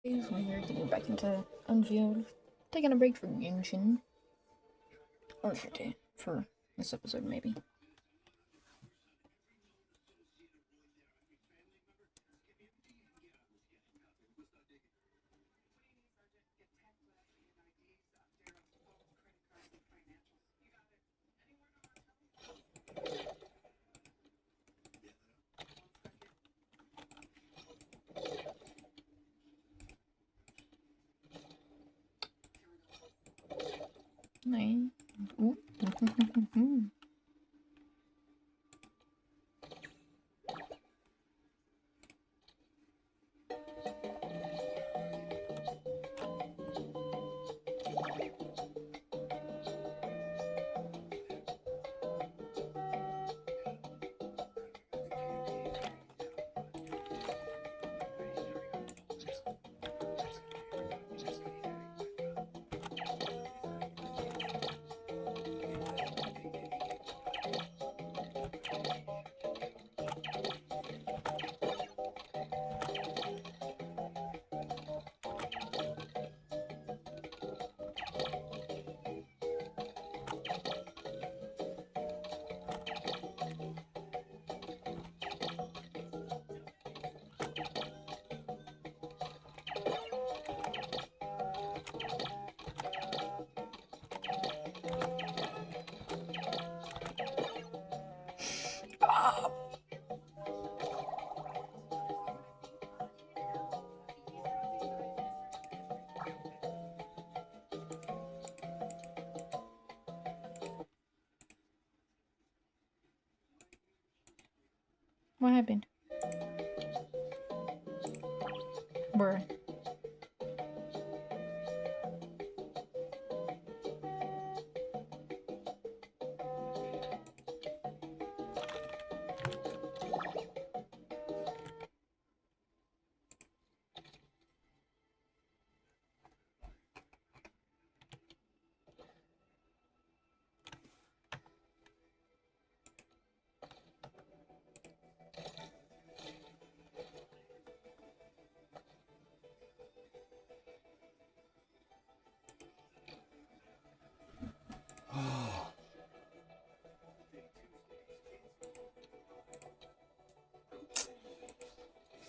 We're here getting back into EndFeild. Taking a break from Genshin. Or for this episode, maybe. Nice. Ooh. What happened? Where?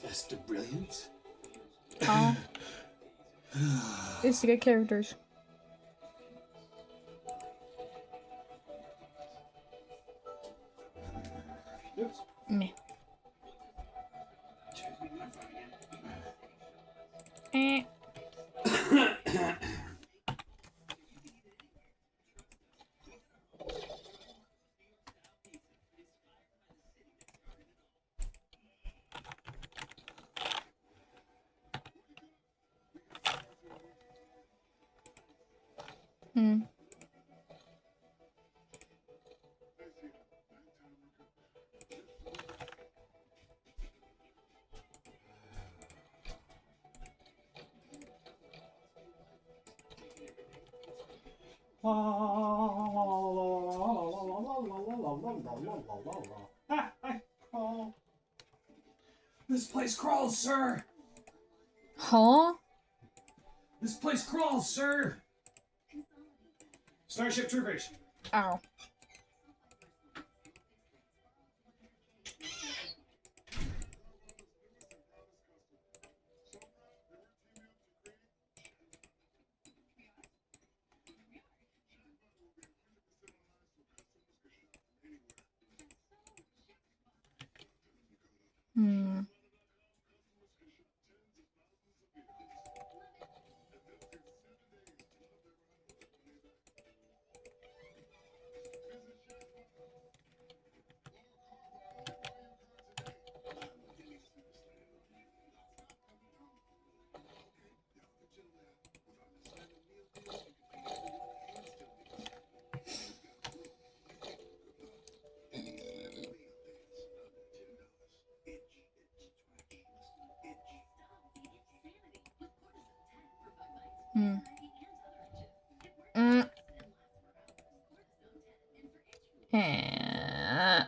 Festive brilliance. Oh. It's to get characters. Oops. Meh. Eh. Hmm. This place crawls, sir. Huh? This place crawls, sir. Starship Troopers. Ow. Hmm. Hmm. Mm. Eh.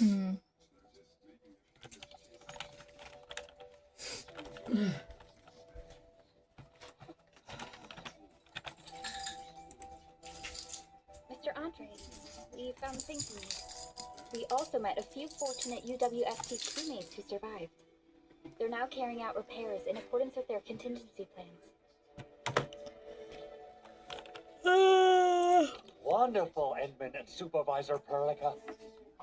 Hmm. Mr. Andre, we found things we need. We also met a few fortunate UWFT crewmates who survived. They're now carrying out repairs in accordance with their contingency plans. Wonderful, Edmund and Supervisor Perlica.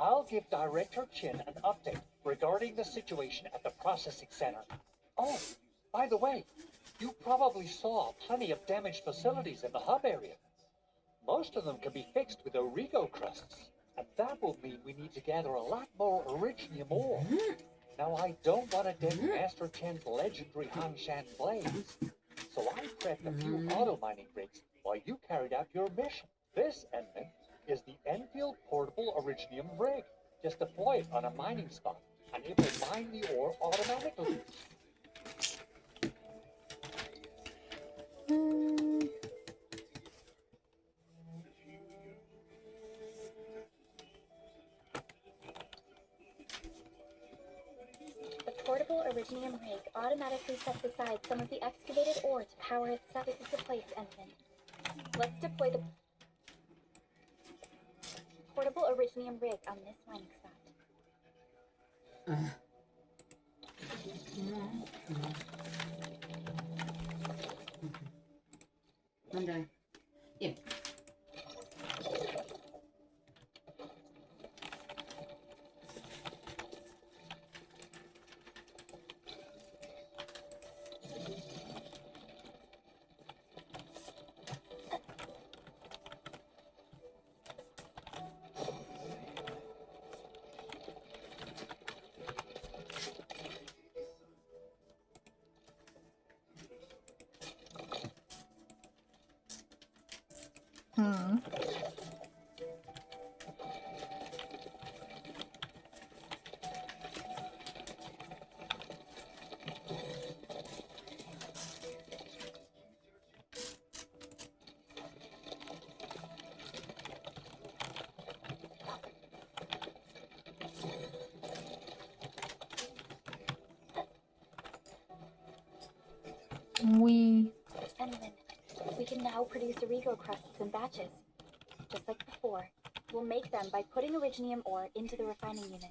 I'll give Director Chin an update regarding the situation at the processing center. Oh, by the way, you probably saw plenty of damaged facilities in the hub area. Most of them can be fixed with Origo crusts, and that will mean we need to gather a lot more Originium ore. Now, I don't want to dent Master Chen's legendary Hanshan blades, so I prepped a few auto mining rigs while you carried out your mission. This, Edmund, is the EndFeild portable Originium rig. Just deploy it on a mining spot, and it will mine the ore automatically. The portable Originium rig automatically sets aside some of the excavated ore to power itself. This is the place, Ensign. Let's deploy the portable Originium rig on this mining spot. Monday. Yeah. Ensign, we can now produce Origo crusts in batches. Just like before, we'll make them by putting Originium ore into the refining unit.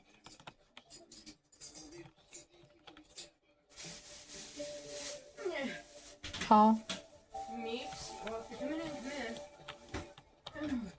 Huh? Meeps. Well, if you're coming in, come in.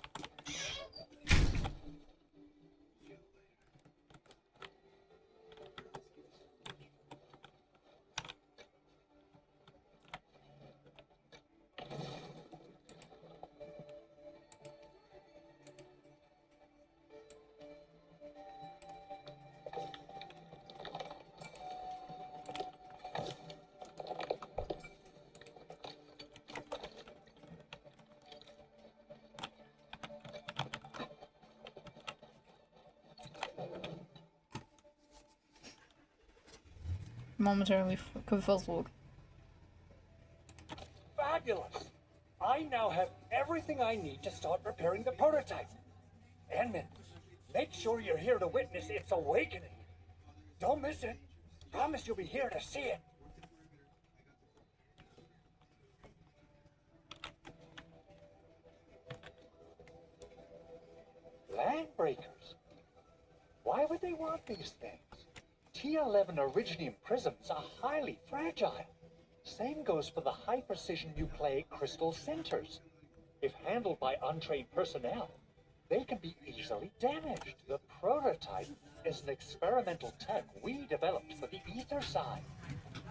Momentarily confuzzled. Fabulous! I now have everything I need to start repairing the prototype. Edmund, make sure you're here to witness its awakening. Don't miss it. Promise you'll be here to see it. Landbreakers. Why would they want these things? T11 Originium prisms are highly fragile. Same goes for the high-precision nucleic crystal centers. If handled by untrained personnel, they can be easily damaged. The prototype is an experimental tech we developed for the ether side.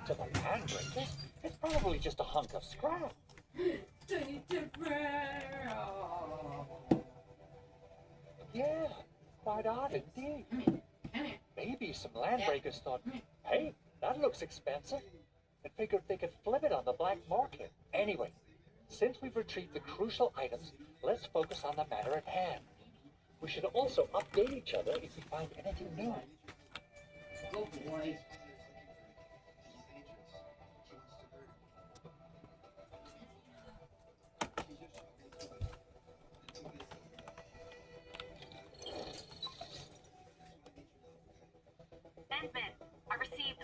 To the landbreakers, it's probably just a hunk of scrap. Yeah, quite odd indeed. Maybe some landbreakers thought, hey, that looks expensive, and figured they could flip it on the black market. Anyway, since we've retrieved the crucial items, let's focus on the matter at hand. We should also update each other if we find anything new. Go, boy.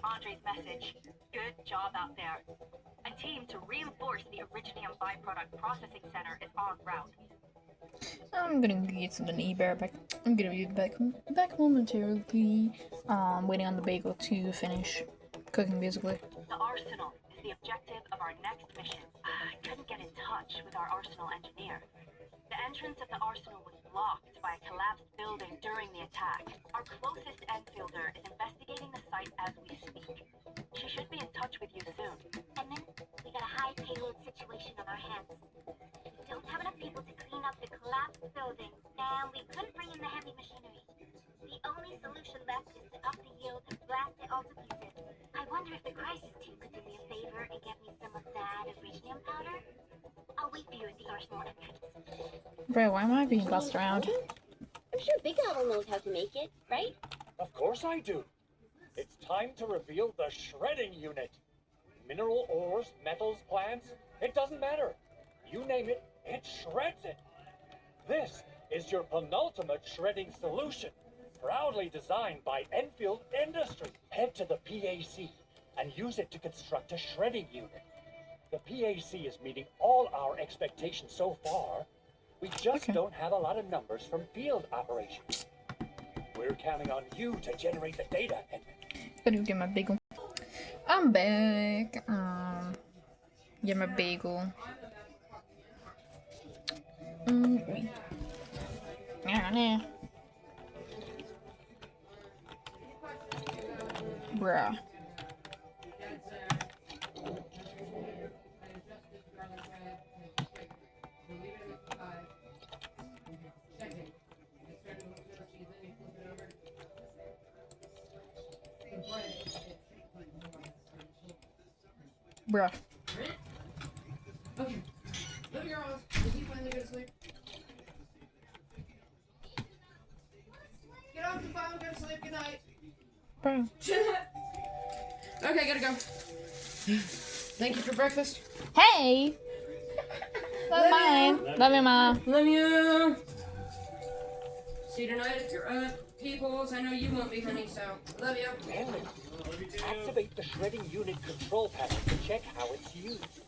Andre's message. Good job out there. A team to reinforce the Originium byproduct processing center is en route. I'm gonna get some e-bear back. I'm gonna be back momentarily. Waiting on the bagel to finish cooking, basically. The arsenal is the objective of our next mission. I couldn't get in touch with our arsenal engineer. The entrance of the arsenal was blocked by a collapsed building during the attack. Our closest EndFielder is investigating the site as we speak. She should be in touch with you soon. And then we got a high payload situation on our hands. We don't have enough people to clean up the collapsed building, and we couldn't bring in the heavy machinery. The only solution left is to up the yield and blast it all to pieces. I wonder if the crisis team could do me a favor and get me some of that Originium powder? I'll wait for you at the arsenal entrance. Bro, why am I being bossed around? I'm sure Big Owl knows how to make it, right? Of course I do. It's time to reveal the shredding unit. Mineral ores, metals, plants, it doesn't matter. You name it, it shreds it. This is your penultimate shredding solution, proudly designed by EndFeild Industries. Head to the PAC and use it to construct a shredding unit. The PAC is meeting all our expectations so far. We just don't have a lot of numbers from field operations. We're counting on you to generate the data. Gonna get my bagel. I'm back. Get my bagel. Wait. Nah. Bruh. Bruh. Okay. Little girls, did you finally go to sleep? Get off the phone, go to sleep, good night. Bro. Okay, gotta go. Thank you for breakfast. Hey! Love mine. Love you, Ma. Love you. See you tonight if you're up. Peoples, I know you won't be, honey, so love you. Henry, activate the shredding unit control panel to check how it's used.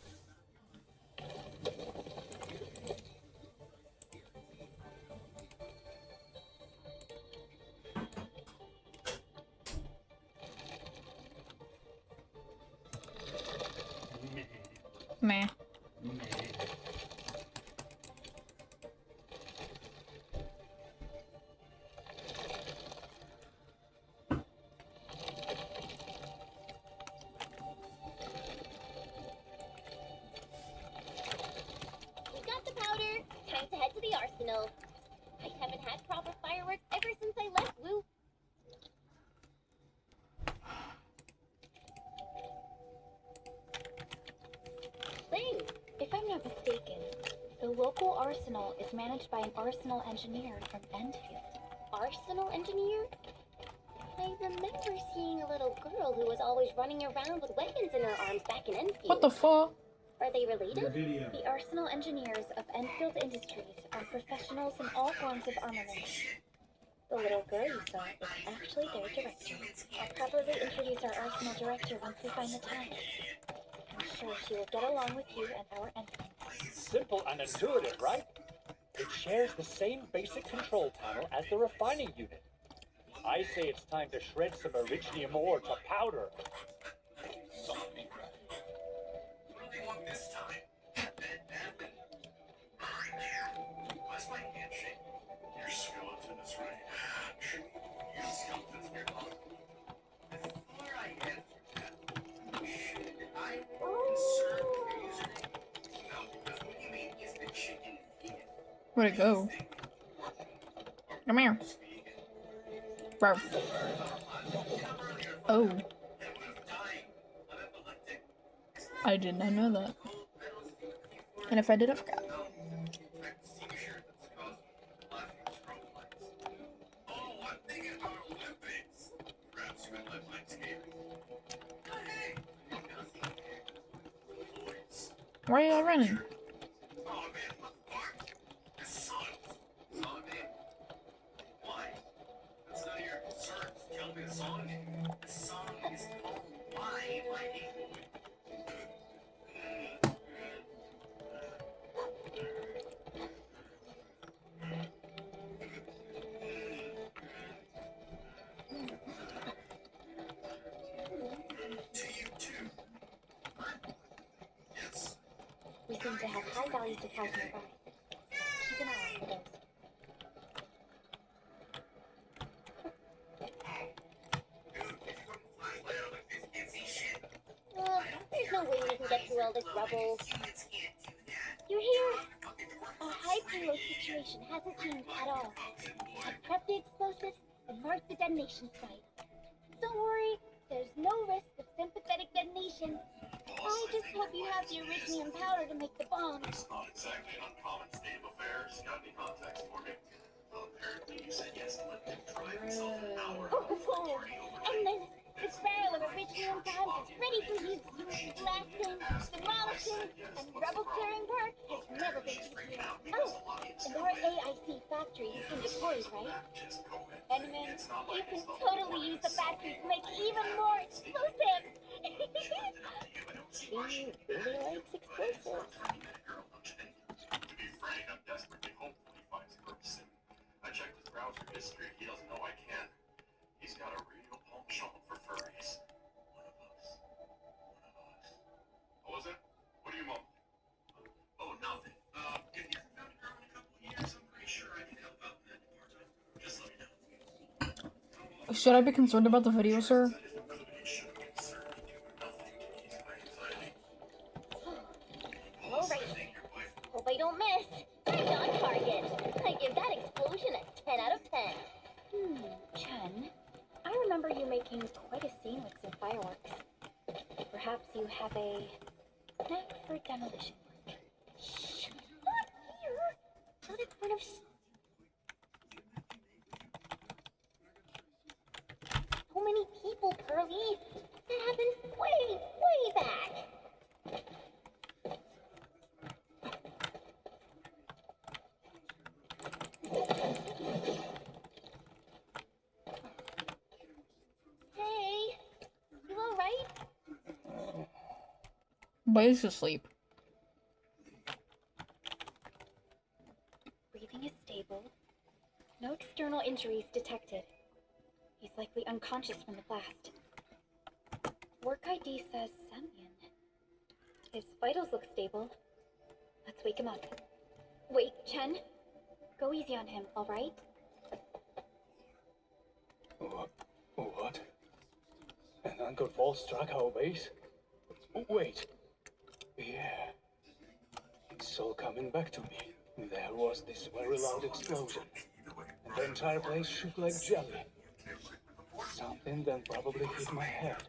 Meh. We've got the powder. Time to head to the arsenal. I haven't had proper fireworks ever since I left Woo. Thing. If I'm not mistaken, the local arsenal is managed by an arsenal engineer from EndField. Arsenal engineer? I remember seeing a little girl who was always running around with weapons in her arms back in Enfield. What the fuck? Are they related? The arsenal engineers of EndField Industries are professionals in all forms of armament. The little girl you saw is actually their director. I'll probably introduce our arsenal director once we find the time. I'm sure she will get along with you and our entrance. Simple and intuitive, right? It shares the same basic control panel as the refining unit. I say it's time to shred some Originium ore to powder. Zombie breath. What do they want this time? Why's my handshake? Your skeleton is right. Your skeleton's your mom. Before I answer that, should I insert your username? No, because what you mean is the chicken vegan. Where'd it go? Come here. Bro. Oh. I did not know that. And if I did, I forgot. Why are y'all running? tell me a song? The song is called Why by EndFeild. To you too. What? Yes. We seem to have high value supplies nearby. Keep an eye out for those. There's no way we can get through all this rubble. You're here. Our high payload situation hasn't changed at all. I've prepped the explosives and marked the detonation site. Don't worry, there's no risk of sympathetic detonation. I just hope you have the originium powder to make the bombs. It's not exactly an uncommon state of affairs. Got any context for me? Well, apparently you said yes to let him try himself an hour. And then this barrel of originium bombs is ready for use. Blasting, demolishing, and rubble-clearing work has never been easier. Oh, and our AIC factory is in deployed, right? Edmund, you can totally use the factory to make even more explosives! She really likes explosives. To be frank, I'm desperately hopeful he finds her soon. I checked his browser history. He doesn't know I can. He's got a real penchant for furries. One of us. What was it? What are you mumbling? Oh, nothing. If you haven't found a girl in a couple of years, I'm pretty sure I can help out in that department. Just let me know. Should I be concerned about the video, sir? Alright. Hope I don't miss. Right on target. I give that explosion a 10 out of 10. Chen, I remember you making quite a scene with some fireworks. Perhaps you have a knack for demolition work. Shh! Not here! Not in front of so many people, Pearly. That happened way, way back. Hey, you alright? But he's asleep. Breathing is stable. No external injuries detected. He's likely unconscious from the blast. Work ID says Semyon. His vitals look stable. Let's wake him up. Wait, Chen. Go easy on him, alright? What? An Uncle Fall struck our base? Wait. Yeah. It's all coming back to me. There was this very loud explosion. And the entire place shook like jelly. Something then probably hit my head.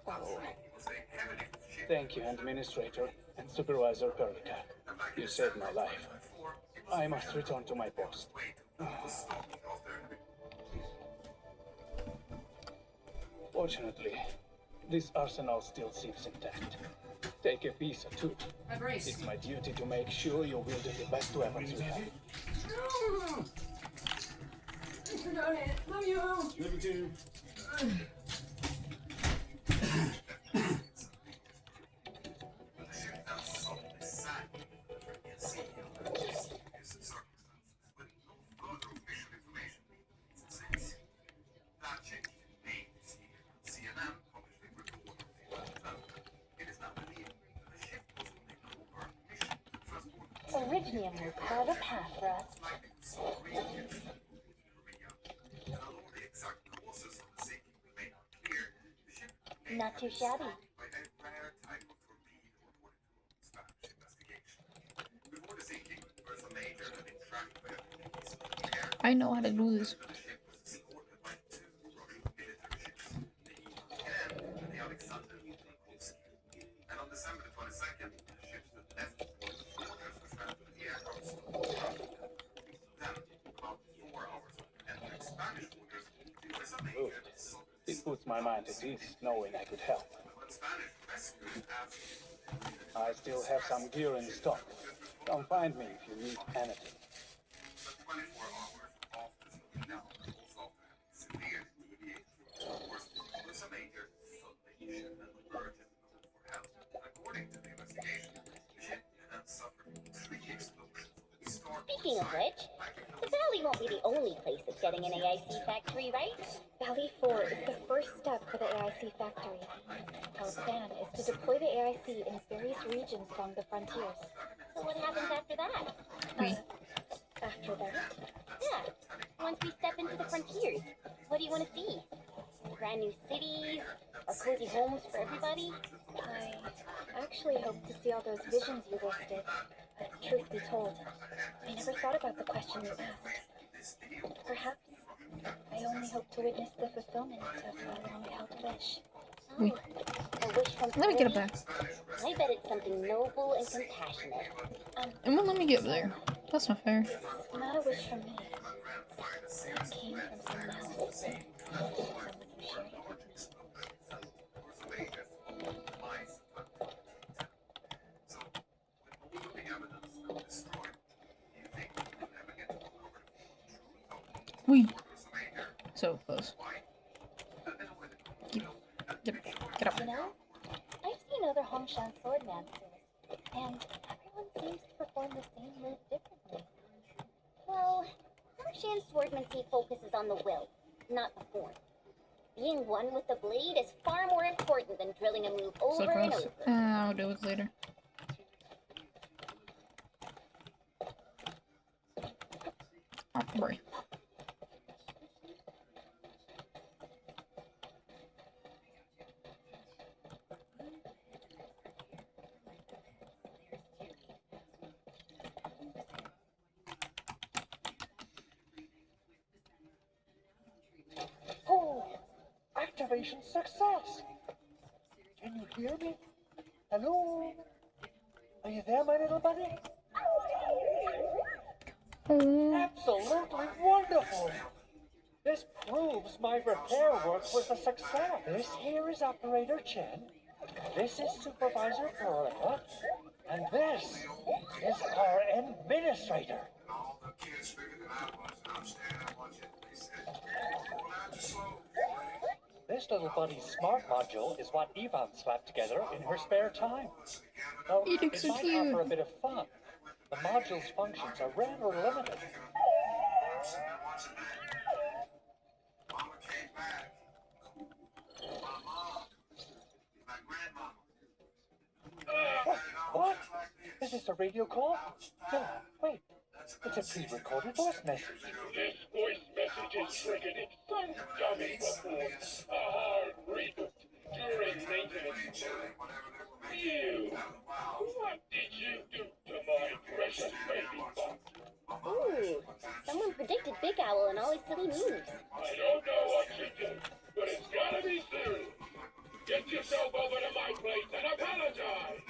Oh. Thank you, Administrator and Supervisor Perlica. You saved my life. I must return to my post. Fortunately, this arsenal still seems intact. Take a piece or two. It's my duty to make sure you wield the best weapons we have. Got it. Love you. Love you too. Originium will carve a path for us. Not too shabby. I know how to do this. Good. It puts my mind at ease knowing I could help. I still have some gear in stock. Come find me if you need anything. Speaking of which, the Valley won't be the only place that's getting an AIC factory, right? Valley 4 is the first step for the AIC factory. Our plan is to deploy the AIC in various regions along the frontiers. So what happens after that? We. After that, Yeah, once we step into the frontiers, what do you want to see? Brand new cities, or cozy homes for everybody? I actually hope to see all those visions you listed. But truth be told, I never thought about the question you asked. Perhaps I only hope to witness the fulfillment of a long-held wish. Oh, a wish from Let me get it Ernie? back. I bet it's something noble and compassionate. It won't let me get there. That's not fair. It's not a wish from me. It came from someone else. Someone who shared it with me. We. So close. Get up. You know, I've seen other Hongshan swordman suits, and everyone seems to perform the same move differently. Well, Harshan's swordsmancy focuses on the will, not the form. Being one with the blade is far more important than drilling a move So over and close. over. I'll do it later. Oh, boy. Oh, activation success! Can you hear me? Hello? Are you there, my little buddy? Oh, Absolutely wonderful! This proves my repair work was a success. This here is Operator Chen. This is Supervisor Perlica. And this is our administrator. All the kids bigger than I was, and I'm standing watching. They said, "Not too slow, boy." This little buddy's smart module is what Yvonne slapped together in her spare time. Though He looks it so might cute. offer a bit of fun. The module's functions are rather limited. I'm sitting there watching that. Mama came back. My mom, my grandmama. What? Is this a radio call? No, wait. It's a pre-recorded voice message. This voice message is triggered in some dummy performs a hard reboot during maintenance mode. You, what did you do to my precious baby bot? Ooh, someone predicted Big Owl and all his silly moves. I don't know what you did, but it's gotta be soon. Get yourself over to my place and apologize.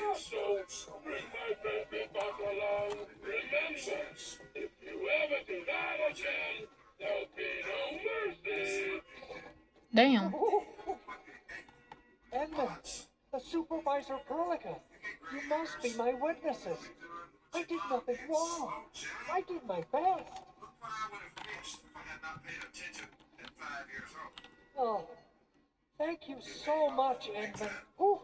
Also, bring my baby bot along. Remember, if you ever do that again, there'll be no mercy. damn. Edmund, the Supervisor Perlica, you must be my witnesses. I did nothing wrong. I did my best. Look what I would have missed if I had not paid attention at 5 years old. Oh, thank you so much, Edmund. Whew.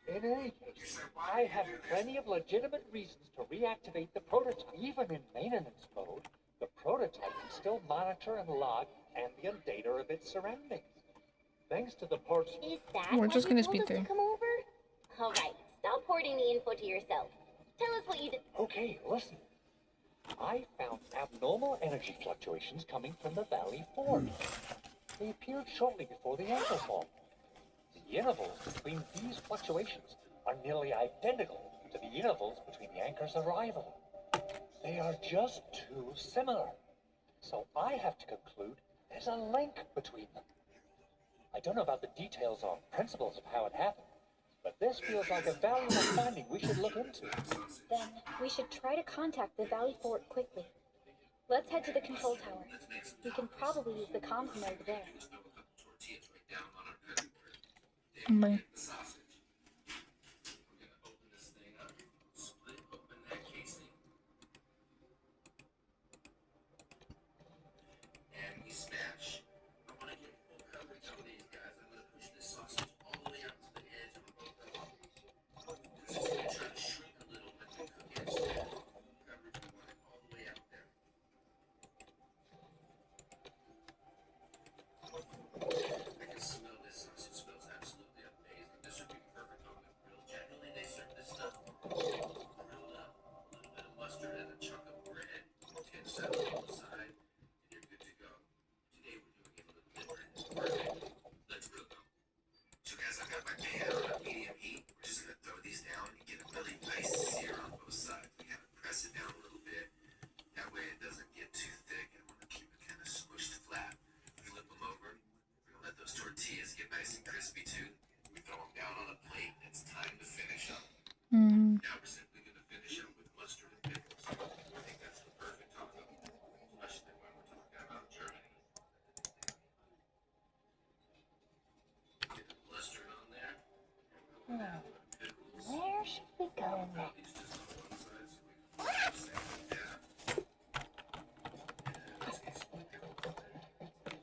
In any case, I have plenty of legitimate reasons to reactivate the prototype. Even in maintenance mode, the prototype can still monitor and log ambient data of its surroundings. Thanks to the port's... Is that We're why just you gonna told speed us to through. come over? All right, stop hoarding the info to yourself. Tell us what you did. Okay, listen. I found abnormal energy fluctuations coming from the Valley Ford. They appeared shortly before the anchor fall. The intervals between these fluctuations are nearly identical to the intervals between the anchor's arrival. They are just too similar. So I have to conclude there's a link between them. I don't know about the details or principles of how it happened, but this feels like a valuable finding we should look into. Then we should try to contact the Valley Fort quickly. Let's head to the control tower. We can probably use the comms node there. Bye. And we smash. I want to get full coverage on these guys. I'm going to push this sausage all the way out to the edge of the boat. This is going to try to shrink a little, but the cook is coverage we want. tortillas get nice and crispy too. We throw them down on a plate. It's time to finish up. Hmm. Now we're simply going to finish up with mustard and pickles. I think that's the perfect taco, especially when we're talking about Germany. Get the mustard on there. Pickles. Where should we go next? These just on one side so we can set them down. Let's get some pickles on there.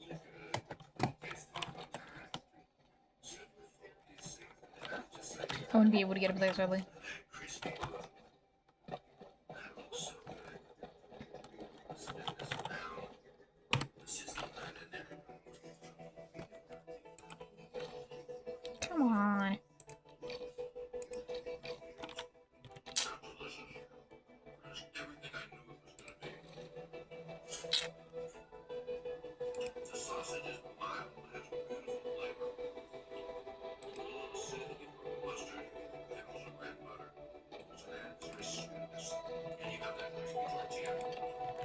Good. It's taco time. Super focus. Just like I wouldn't be able to get up there this early. that crispy look. That looks so good. Spin this around. Let's just get that in there. Come on. So delicious. It's everything I knew it was gonna be. The sausage is mild and has beautiful flavor. A little acidity from the mustard, pickles and red butter. So it adds nice sweetness. And you got that crispy tortilla.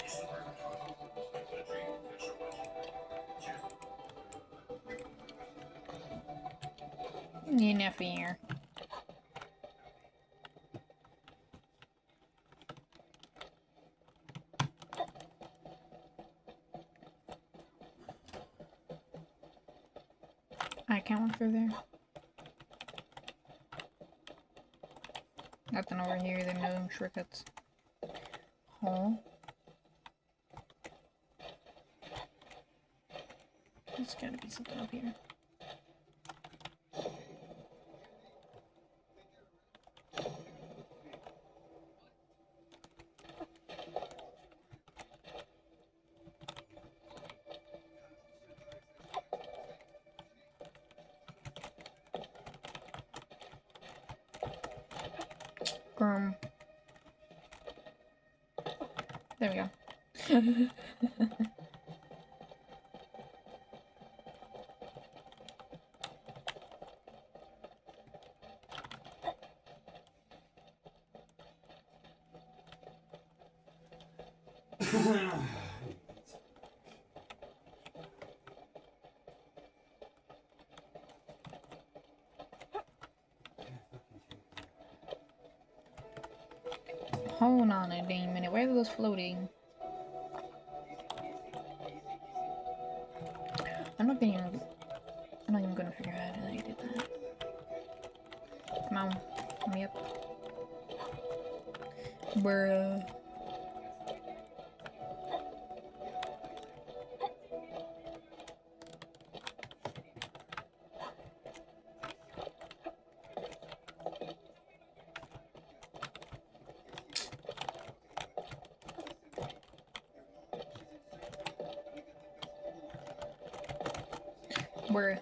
It's the perfect taco. It's a treat. Thanks so much. Cheers. Enough here. I can't walk through there. Nothing over here, there are no shortcuts. Huh? There's gotta be something up here. There we go. Hold on a dang minute. Where are those floating? I'm not even gonna figure out how I did that. Come on. Let me up. Bruh. Bruh.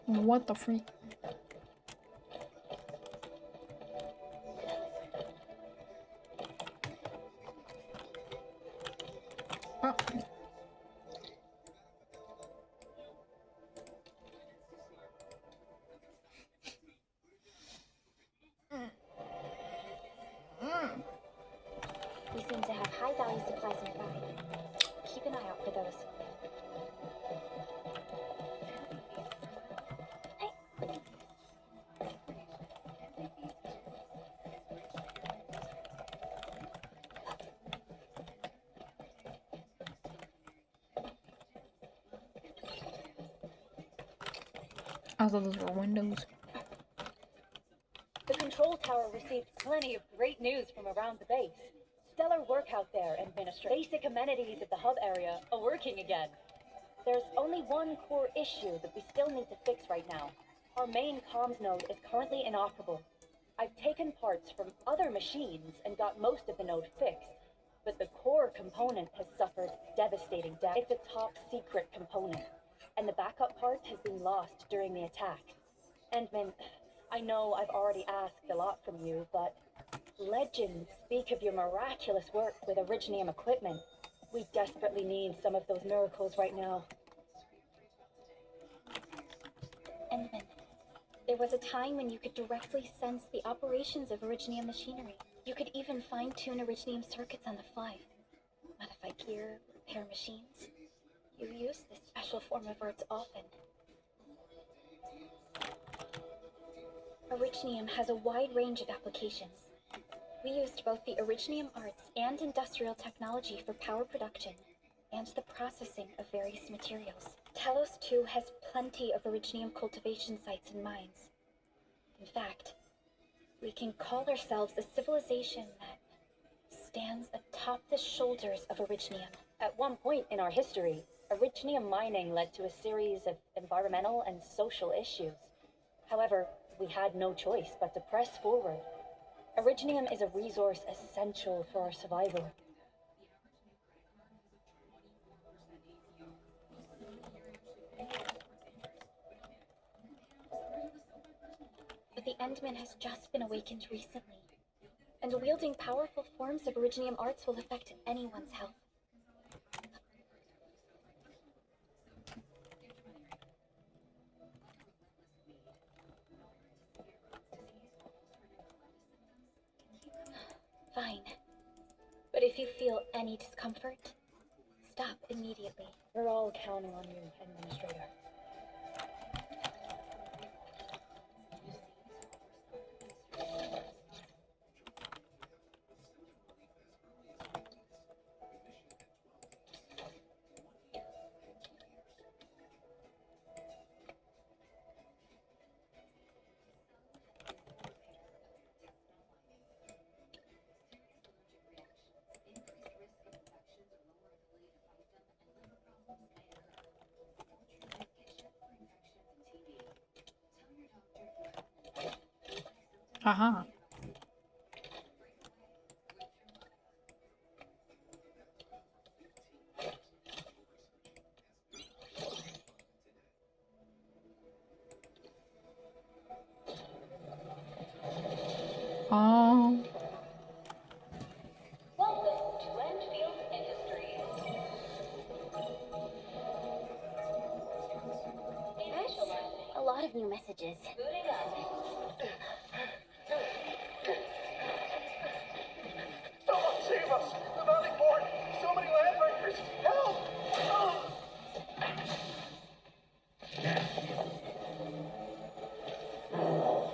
What the freak? Oh. We seem to have high-value supplies nearby. Keep an eye out for those. I thought those were windows. The control tower received plenty of great news from around the base. Stellar work out there, Administrator. Basic amenities at the hub area are working again. There's only one core issue that we still need to fix right now. Our main comms node is currently inoperable. I've taken parts from other machines and got most of the node fixed, but the core component has suffered devastating damage. It's a top secret component, and the backup part has been lost during the attack. Endman, I know I've already asked a lot from you, but legends speak of your miraculous work with Originium equipment. We desperately need some of those miracles right now. Endman. There was a time when you could directly sense the operations of Originium machinery. You could even fine-tune Originium circuits on the fly. Modify gear, repair machines. You use this special form of arts often. Originium has a wide range of applications. We used both the Originium arts and industrial technology for power production and the processing of various materials. Telos 2 has plenty of Originium cultivation sites and mines. In fact, we can call ourselves a civilization that stands atop the shoulders of Originium. At one point in our history, Originium mining led to a series of environmental and social issues. However, we had no choice but to press forward. Originium is a resource essential for our survival. But the Endman has just been awakened recently, and wielding powerful forms of Originium arts will affect anyone's health. Fine. But if you feel any discomfort, stop immediately. We're all counting on you, Administrator. Haha. Oh. Welcome to EndFeild Industries. Initializing. A lot of new messages. Booting up. Someone save us! The Valley Fort! So many landbreakers! Help! Oh!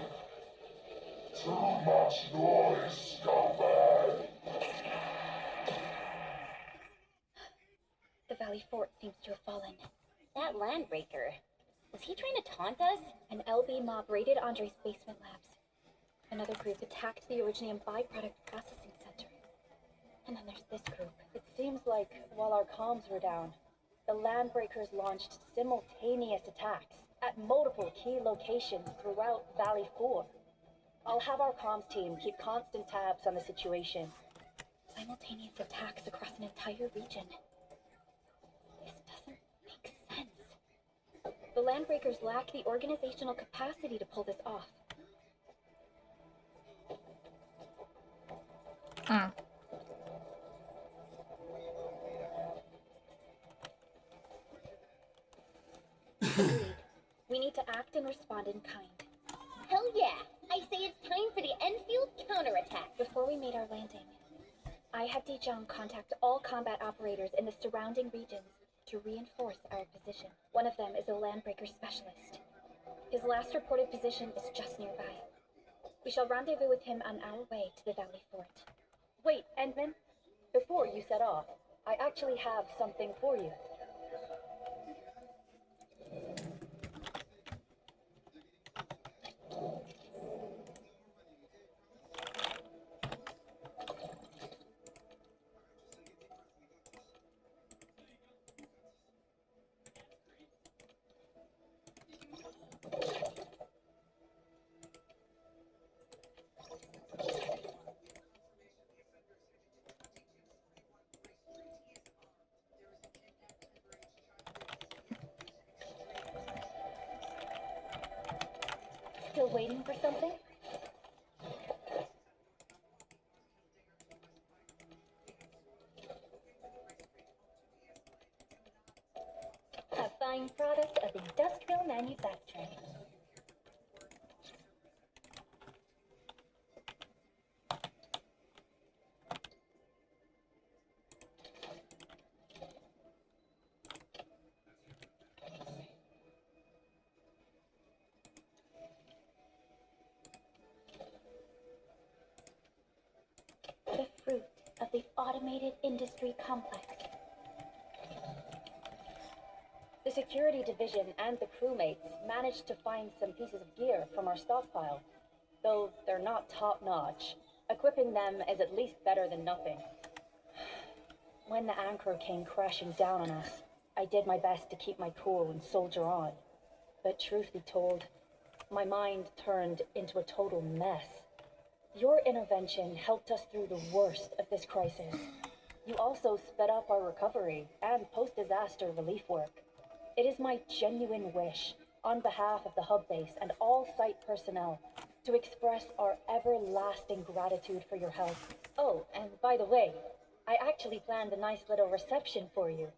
Too much noise, scumbag! The Valley Fort seems to have fallen. That landbreaker. Was he trying to taunt us? An LB mob raided Andre's basement labs. Another group attacked the Originium byproduct processing center. And then there's this group. It seems like while our comms were down, the Landbreakers launched simultaneous attacks at multiple key locations throughout Valley 4. I'll have our comms team keep constant tabs on the situation. Simultaneous attacks across an entire region. This doesn't make sense. The Landbreakers lack the organizational capacity to pull this off. Ah. Agreed. We need to act and respond in kind. Hell yeah! I say it's time for the EndFeild counterattack. Before we made our landing, I had Dijon contact all combat operators in the surrounding regions to reinforce our position. One of them is a Landbreaker specialist. His last reported position is just nearby. We shall rendezvous with him on our way to the Valley Fort. Wait, Endman, before you set off, I actually have something for you. Still waiting for something? A fine product of industrial manufacturing. automated industry complex. The security division and the crewmates managed to find some pieces of gear from our stockpile, though they're not top-notch. Equipping them is at least better than nothing. When the anchor came crashing down on us, I did my best to keep my cool and soldier on. But truth be told, my mind turned into a total mess. Your intervention helped us through the worst of this crisis. You also sped up our recovery and post-disaster relief work. It is my genuine wish, on behalf of the hub base and all site personnel, to express our everlasting gratitude for your help. Oh, and by the way, I actually planned a nice little reception for you.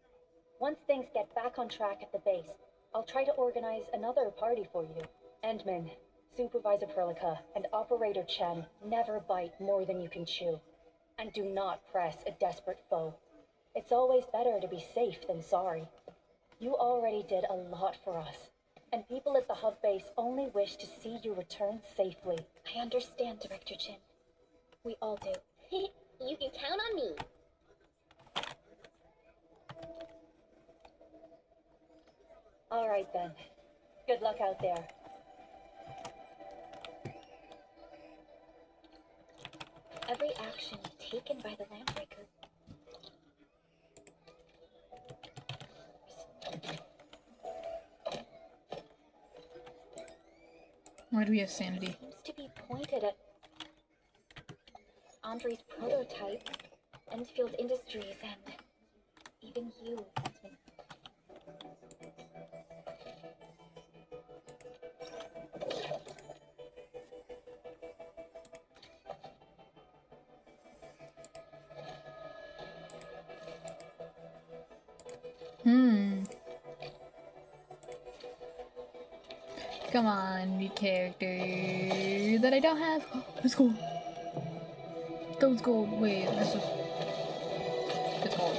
Once things get back on track at the base, I'll try to organize another party for you. Endman, Supervisor Perlica, and Operator Chen never bite more than you can chew. And do not press a desperate foe. It's always better to be safe than sorry. You already did a lot for us, and people at the hub base only wish to see you return safely. I understand, Director Chin. We all do. You can count on me. All right then. Good luck out there. Every action taken by the Landbreaker. Why do we have sanity? Seems to be pointed at Andre's prototype, EndFeild Industries, and even you, Desmond. Come on, new character that I don't have. Let's go. Those gold. Wait, this is. It's gold.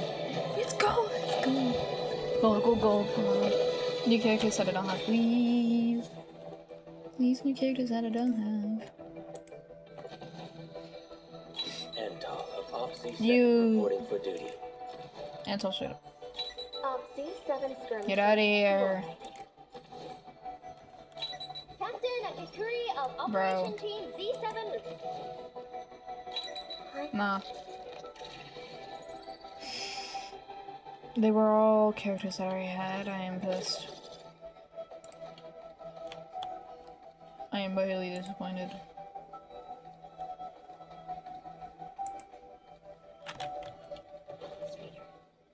It's gold. It's gold. Gold, gold, gold. Come on. New characters that I don't have, please. Please, new characters that I don't have. Antal of OPC You. reporting for duty. Antal, shut up. C7 skirmish. Get out of here. Captain Akikuri of Bro. Operation Team Z7. Nah. They were all characters that I already had. I am pissed. I am bitterly disappointed.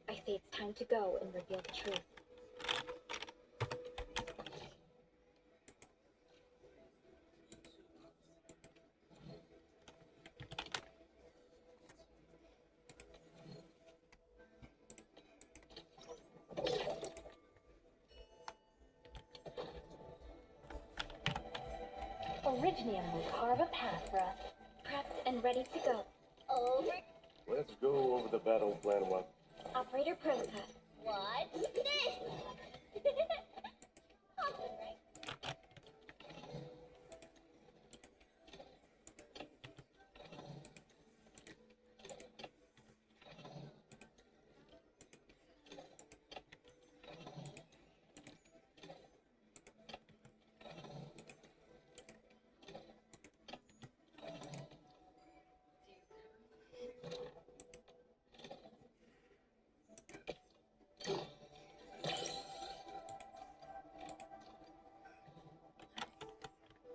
I say it's time to go and reveal the truth. Originium will carve a path for us. Prepped and ready to go. Over. Let's go over the battle plan one. Operator Perlica. What's this? Awesome, right?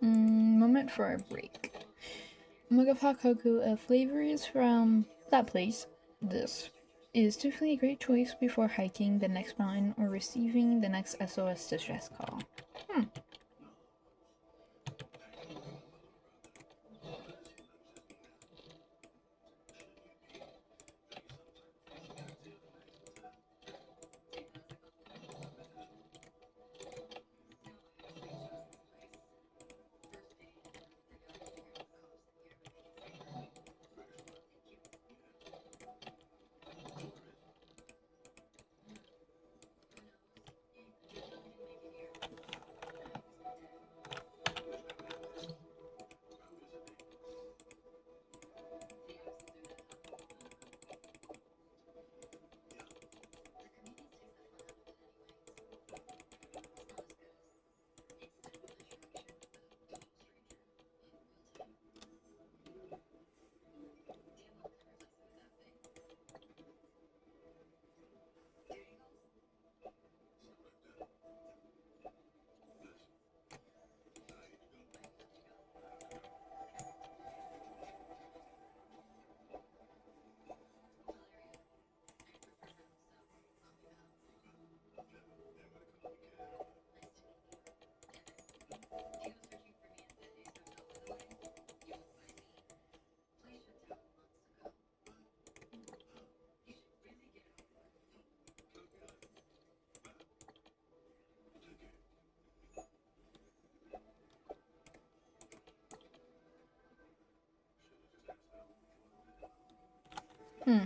Moment for a break. Mugapakoku flavors from that place. This is definitely a great choice before hiking the next mountain or receiving the next SOS distress call. Hmm.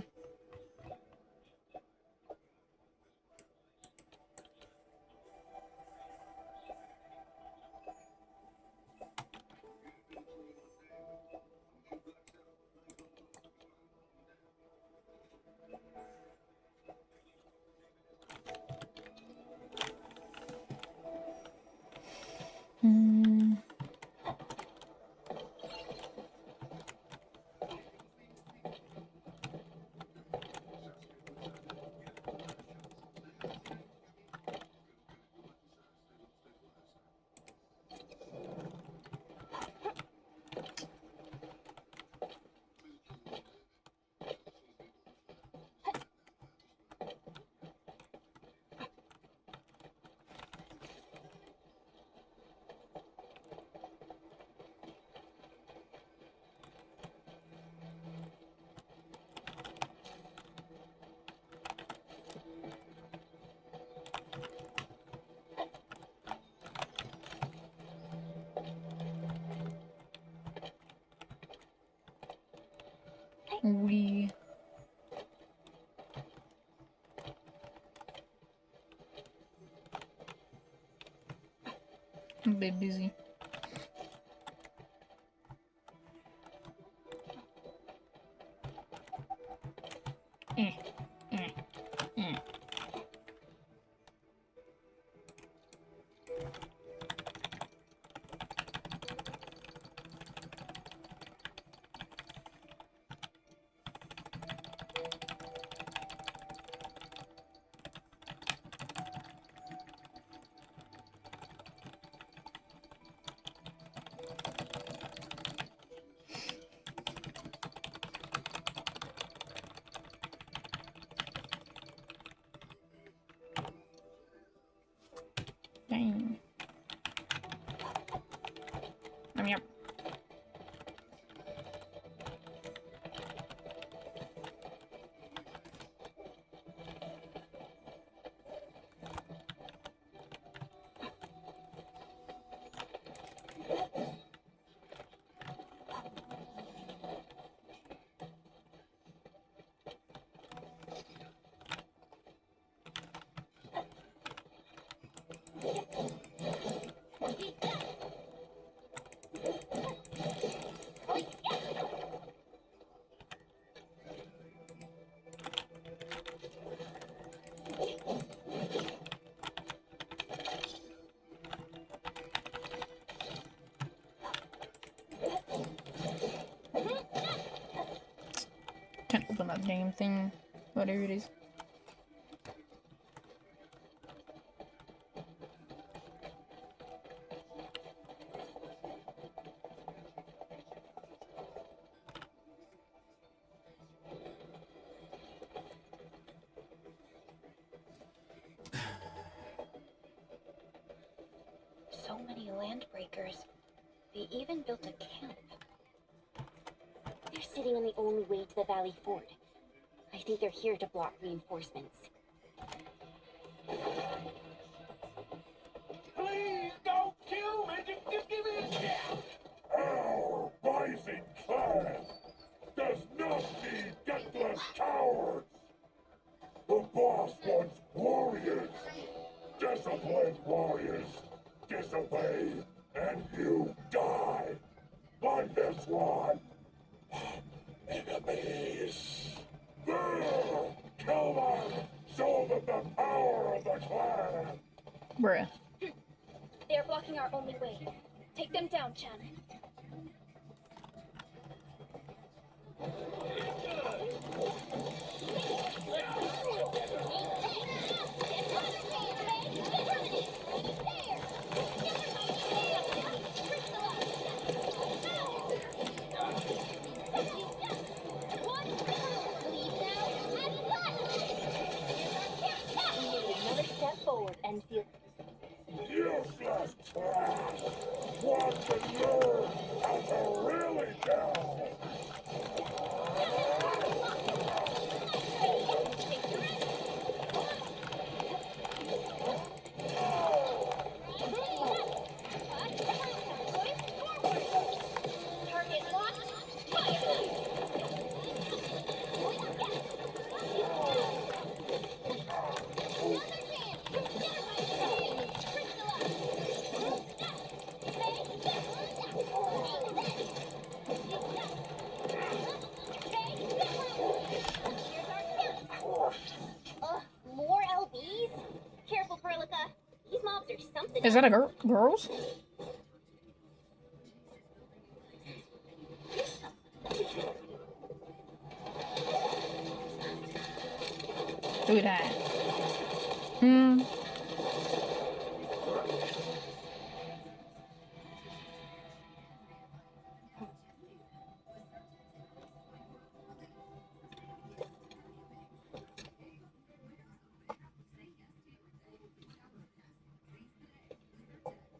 Hmm. We. I'm a bit busy. Dang. Yep. Can't open that damn thing. Whatever it is. So many land breakers. They even built a camp. They're sitting on the only way to the Valley Ford. I think they're here to block reinforcements. Please don't kill me! Just give me a chance! Our rising class does not need gutless cowards! The boss wants warriors! Disciplined warriors! Disobey, and you die! Like this one! Enemies! There! Kill them! Show them the power of the clan! Bruh. They're blocking our only way. Take them down, Shannon. Another step forward, EndFeild. Useless trash! Want to learn how to really kill! Is that a girls? Do that.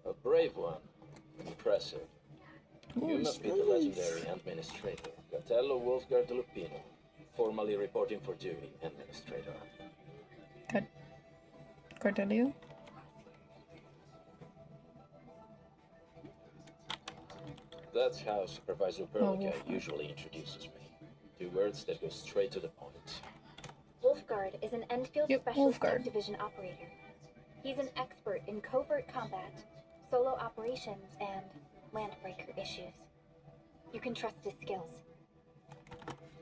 A brave one. Impressive. You must be the legendary administrator, Gatello Wolfgard Lupino, formally reporting for duty, administrator. Cordelio? That's how Supervisor Perlica usually introduces me. 2 words that go straight to the point. Wolfgard is an EndFeild Yep, Specialist Wolfgard. Tech Division operator. He's an expert in covert combat, solo operations, and landbreaker issues. You can trust his skills.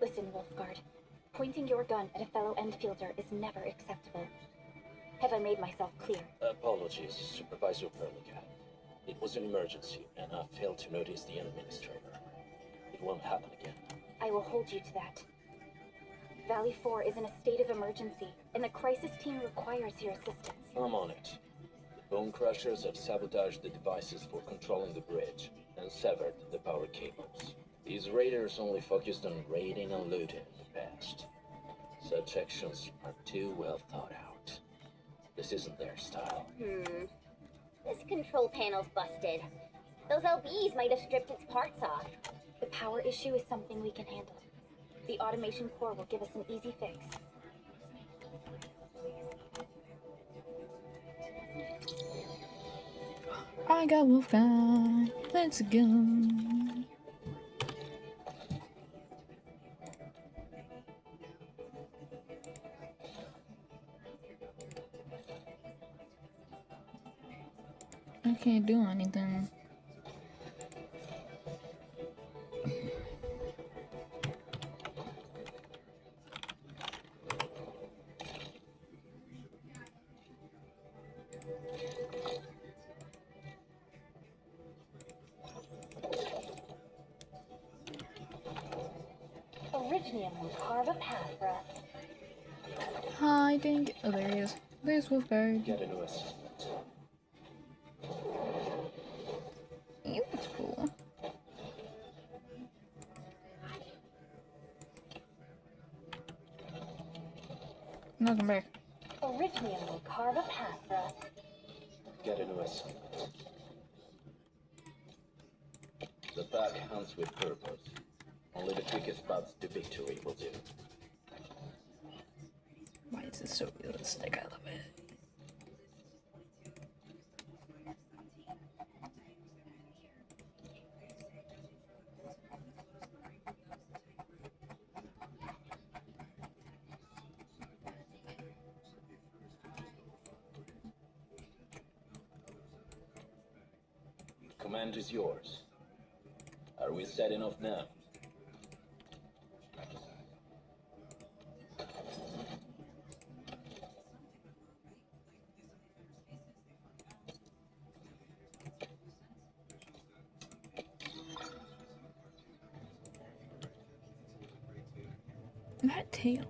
Listen, Wolfgard. Pointing your gun at a fellow EndFielder is never acceptable. Have I made myself clear? Apologies, Supervisor Perlica. It was an emergency, and I failed to notice the administrator. It won't happen again. I will hold you to that. Valley 4 is in a state of emergency, and the crisis team requires your assistance. I'm on it. The Bone Crushers have sabotaged the devices for controlling the bridge, and severed the power cables. These raiders only focused on raiding and looting in the past. Such actions are too well thought out. This isn't their style. This control panel's busted. Those LBs might have stripped its parts off. The power issue is something we can handle. The automation core will give us an easy fix. I got Wolfgang. Let's go. I can't do anything. Originium will carve a path for us. Hi, think. Oh, there he is. There's Wolfgang. Get a new assistant. Ew, that's cool. Welcome back. Originium will carve a path for us. Get a new assistant. The pack hunts with purpose. Only the quickest paths to victory will do. Why is it so realistic? I love it. Command is yours. Are we setting off now? That tail.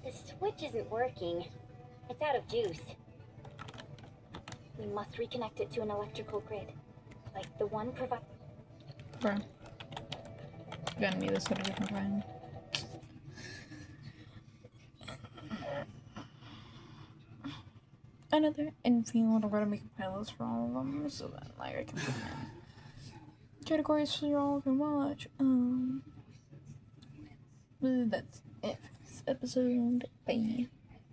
The switch isn't working. It's out of juice. We must reconnect it to an electrical grid, like the one provided. Bro. Gonna need this so that we can find. Another EndFeild. I'm gonna make a playlist for all of them so that like I can put them in categories so y'all can watch. That's it for this episode. Bye.